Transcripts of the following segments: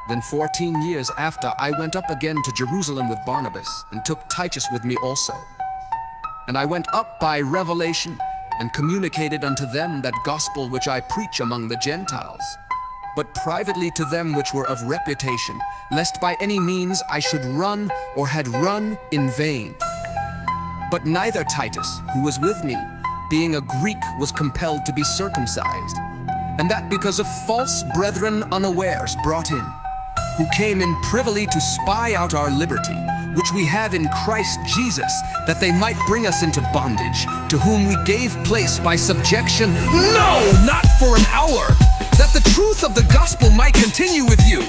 Then 14 years after, I went up again to Jerusalem with Barnabas, and took Titus with me also. And I went up by revelation, and communicated unto them that gospel which I preach among the Gentiles, but privately to them which were of reputation, lest by any means I should run or had run in vain. But neither Titus, who was with me, being a Greek, was compelled to be circumcised, and that because of false brethren unawares brought in, who came in privily to spy out our liberty, which we have in Christ Jesus, that they might bring us into bondage, to whom we gave place by subjection, no, not for an hour, that the truth of the gospel might continue with you.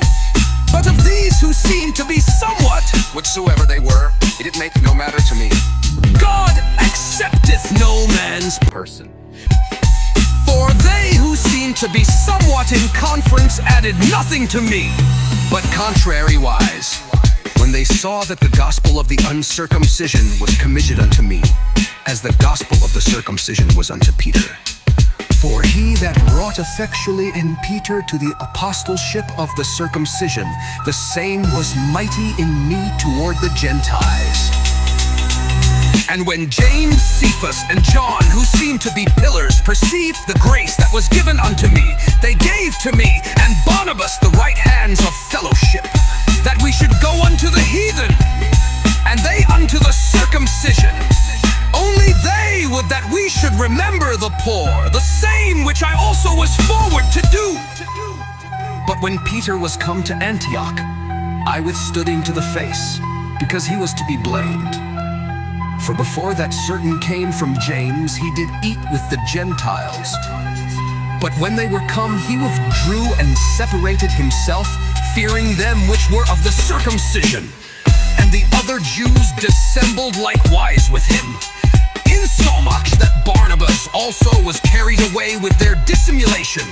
But of these who seem to be somewhat, whatsoever they were, it make no matter to me. God accepteth no man's person. For they who seem to be somewhat in conference added nothing to me, but contrariwise, when they saw that the gospel of the uncircumcision was committed unto me, as the gospel of the circumcision was unto Peter. For he that wrought effectually in Peter to the apostleship of the circumcision, the same was mighty in me toward the Gentiles. And when James, Cephas, and John, who seemed to be pillars, perceived the grace that was given unto me, they gave to me and Barnabas the right hands of fellowship, that we should go unto the heathen, and they unto the circumcision. Only they would that we should remember the poor, the same which I also was forward to do. But when Peter was come to Antioch, I withstood him to the face, because he was to be blamed. For before that certain came from James, he did eat with the Gentiles. But when they were come, he withdrew and separated himself, fearing them which were of the circumcision. And the other Jews dissembled likewise with him, insomuch that Barnabas also was carried away with their dissimulation.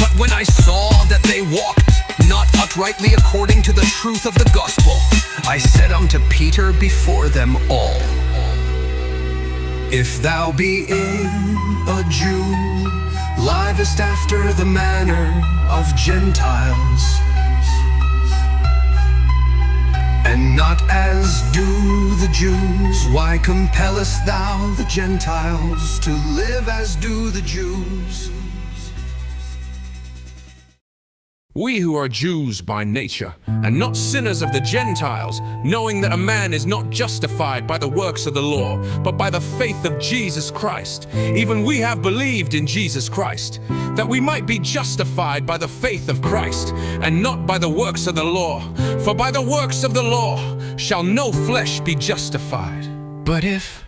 But when I saw that they walked not uprightly according to the truth of the gospel, I said unto Peter before them all, if thou being a Jew, livest after the manner of Gentiles, and not as do the Jews, why compellest thou the Gentiles to live as do the Jews? We who are Jews by nature, and not sinners of the Gentiles, knowing that a man is not justified by the works of the law, but by the faith of Jesus Christ, even we have believed in Jesus Christ, that we might be justified by the faith of Christ, and not by the works of the law. For by the works of the law shall no flesh be justified. But if,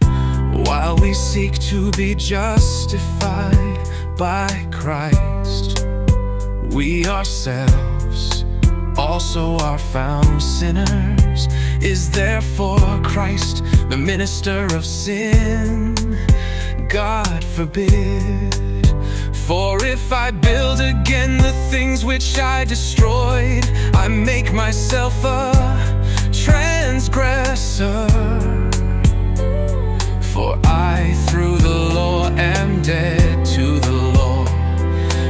while we seek to be justified by Christ, we ourselves also are found sinners, is therefore Christ the minister of sin? God forbid. For if I build again the things which I destroyed, I make myself a transgressor. For I through the law am dead to the law,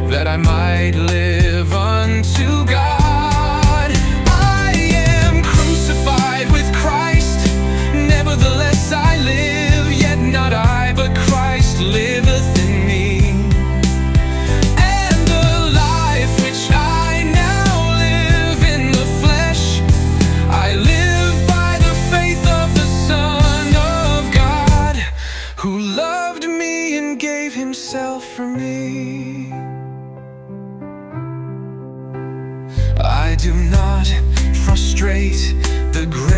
that I might live unto God. I am crucified with Christ, nevertheless I live, yet not I, but Christ liveth in me. And the life which I now live in the flesh, I live by the faith of the Son of God, who loved me and gave himself for me. I do not frustrate the grace